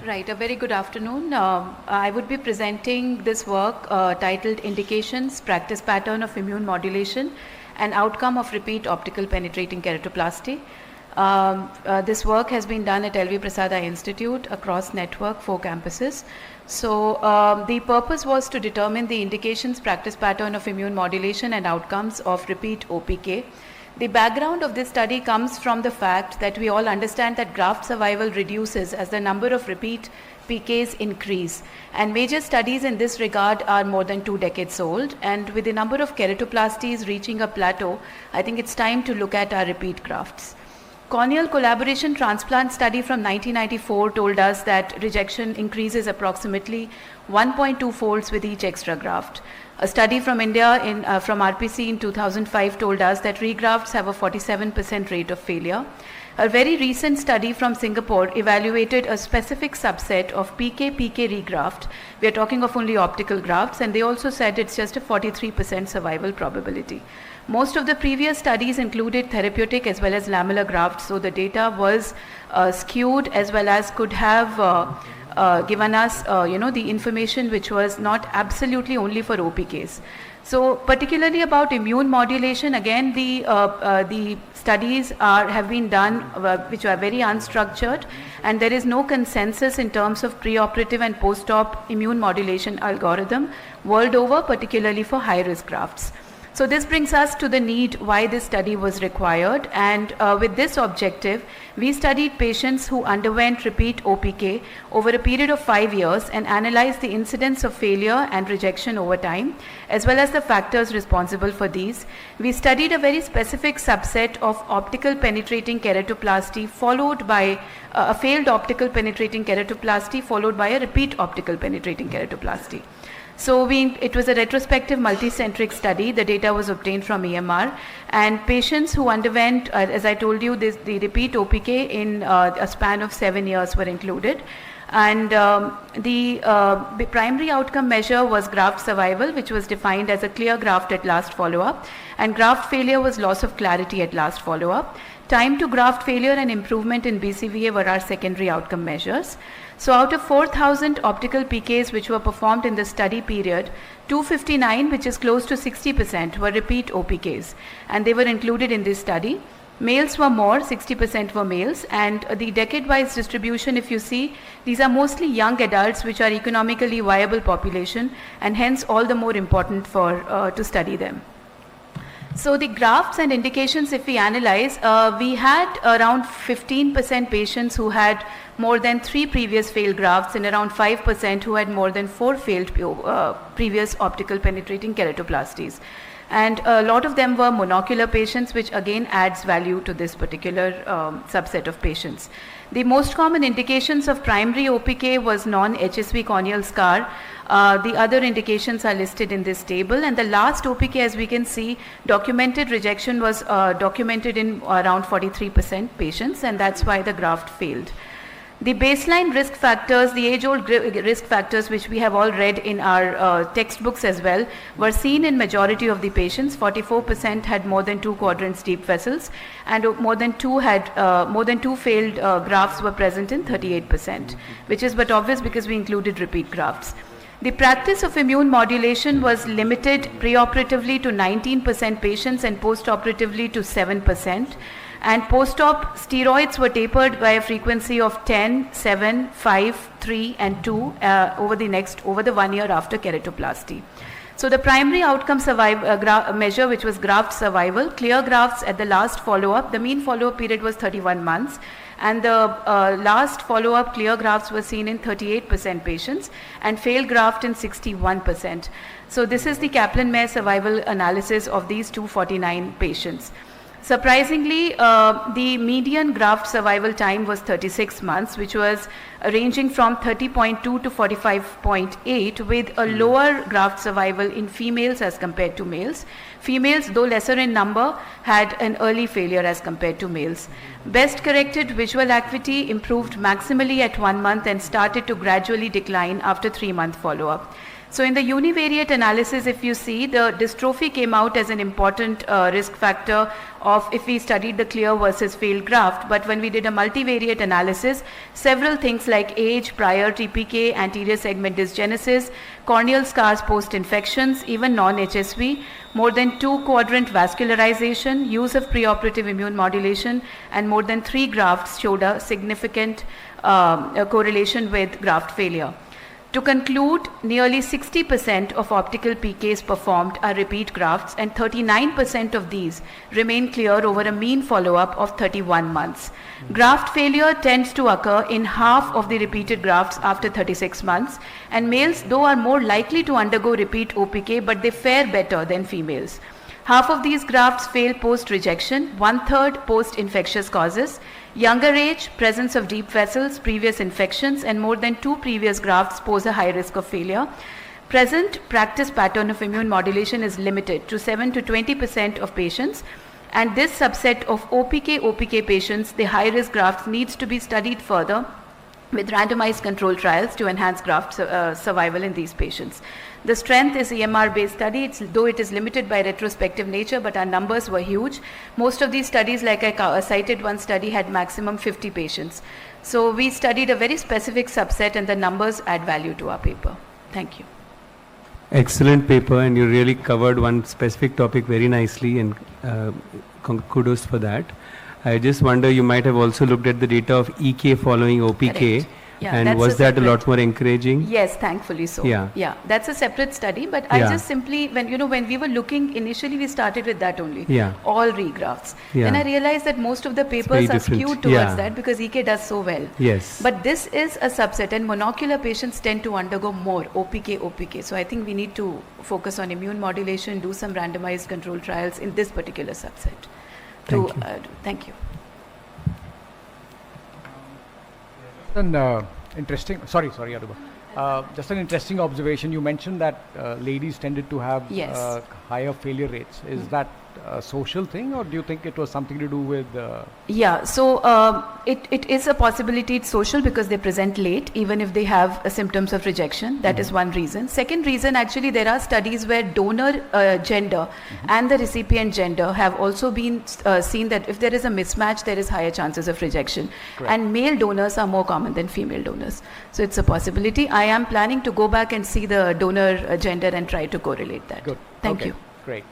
Right, a very good afternoon. I would be presenting this work titled Indications, Practice Pattern of Immune Modulation and Outcome of Repeat Optical Penetrating Keratoplasty. This work has been done at LV Prasad Eye Institute across network, 4 campuses. So the purpose was to determine the indications, practice pattern of immune modulation and outcomes of repeat OPK. The background of this study comes from the fact that we all understand that graft survival reduces as the number of repeat PKs increase, and major studies in this regard are more than 2 decades old, and with the number of keratoplasties reaching a plateau, I think it's time to look at our repeat grafts. Corneal collaboration transplant study from 1994 told us that rejection increases approximately 1.2 folds with each extra graft. A study from India from RPC in 2005 told us that regrafts have a 47% rate of failure. A very recent study from Singapore evaluated a specific subset of PK-PK regraft. We are talking of only optical grafts, and they also said it's just a 43% survival probability. Most of the previous studies included therapeutic as well as lamellar grafts, so the data was skewed as well as could have given us the information which was not absolutely only for OPKs. So particularly about immune modulation, again the studies have been done which are very unstructured, and there is no consensus in terms of preoperative and post-op immune modulation algorithm world over, particularly for high-risk grafts. So this brings us to the need why this study was required, and with this objective, we studied patients who underwent repeat OPK over a period of 5 years and analyzed the incidence of failure and rejection over time, as well as the factors responsible for these. We studied a very specific subset of optical penetrating keratoplasty followed by a failed optical penetrating keratoplasty followed by a repeat optical penetrating keratoplasty. So it was a retrospective multicentric study. The data was obtained from EMR, and patients who underwent, as I told you, the repeat OPK in a span of 7 years were included. And the primary outcome measure was graft survival, which was defined as a clear graft at last follow-up, and graft failure was loss of clarity at last follow-up. Time to graft failure and improvement in BCVA were our secondary outcome measures. So out of 4,000 optical PKs which were performed in the study period, 259, which is close to 60%, were repeat OPKs, and they were included in this study. Males were more, 60% were males, and the decade-wise distribution, if you see, these are mostly young adults which are economically viable population, and hence all the more important to study them. So the grafts and indications, if we analyze, we had around 15% patients who had more than 3 previous failed grafts and around 5% who had more than 4 failed previous optical penetrating keratoplasties. And a lot of them were monocular patients, which again adds value to this particular subset of patients. The most common indications of primary OPK was non-HSV corneal scar. The other indications are listed in this table, and the last OPK, as we can see, documented rejection was documented in around 43% patients, and that's why the graft failed. The baseline risk factors, the age-old risk factors which we have all read in our textbooks as well, were seen in majority of the patients. 44% had more than 2 quadrants deep vessels, and more than 2 failed grafts were present in 38%, which is but obvious because we included repeat grafts. The practice of immune modulation was limited preoperatively to 19% patients and postoperatively to 7%. And post-op steroids were tapered by a frequency of 10, 7, 5, 3 and 2 over the 1 year after keratoplasty. So the primary outcome measure, which was graft survival, clear grafts at the last follow-up, the mean follow-up period was 31 months, and the last follow-up clear grafts were seen in 38% patients and failed graft in 61%. So this is the Kaplan-Meier survival analysis of these 249 patients. Surprisingly, the median graft survival time was 36 months, which was ranging from 30.2 to 45.8, with a lower graft survival in females as compared to males. Females, though lesser in number, had an early failure as compared to males. Best corrected visual acuity improved maximally at 1 month and started to gradually decline after 3-month follow-up. So in the univariate analysis, if you see, the dystrophy came out as an important risk factor of if we studied the clear versus failed graft. But when we did a multivariate analysis, several things like age, prior TPK, anterior segment dysgenesis, corneal scars post-infections, even non-HSV, more than 2-quadrant vascularization, use of preoperative immune modulation, and more than 3 grafts showed a significant correlation with graft failure. To conclude, nearly 60% of optical PKs performed are repeat grafts, and 39% of these remain clear over a mean follow-up of 31 months. Graft failure tends to occur in half of the repeated grafts after 36 months, and males, though, are more likely to undergo repeat OPK, but they fare better than females. Half of these grafts fail post-rejection, 1/3 post-infectious causes. Younger age, presence of deep vessels, previous infections, and more than 2 previous grafts pose a high risk of failure. Present practice pattern of immune modulation is limited to 7 to 20% of patients, and this subset of OPK patients, the high-risk grafts, needs to be studied further with randomized control trials to enhance graft survival in these patients. The strength is EMR-based study, though it is limited by retrospective nature, but our numbers were huge. Most of these studies, like I cited, one study had maximum 50 patients. So we studied a very specific subset, and the numbers add value to our paper. Thank you. Excellent paper, and you really covered one specific topic very nicely, and kudos for that. I just wonder, you might have also looked at the data of EK following OPK. Correct. Yeah, and was that a lot more encouraging? Yes, thankfully so. Yeah. That's a separate study, but I just simply, when we were looking, initially we started with that only. Yeah. All regrafts. Yeah. Then I realized that most of the papers are skewed towards that because EK does so well. Yes. But this is a subset, and monocular patients tend to undergo more OPK. So I think we need to focus on immune modulation, do some randomized control trials in this particular subset. Thank you. Interesting. Sorry, Aruba. Just an interesting observation. You mentioned that ladies tended to have higher failure rates. Is that a social thing, or do you think it was something to do with? Yeah. So it is a possibility. It's social because they present late, even if they have symptoms of rejection. That is one reason. Second reason, actually, there are studies where donor gender and the recipient gender have also been seen that if there is a mismatch, there is higher chances of rejection. Correct. And male donors are more common than female donors. So it's a possibility. I am planning to go back and see the donor gender and try to correlate that. Good. Thank you. Great.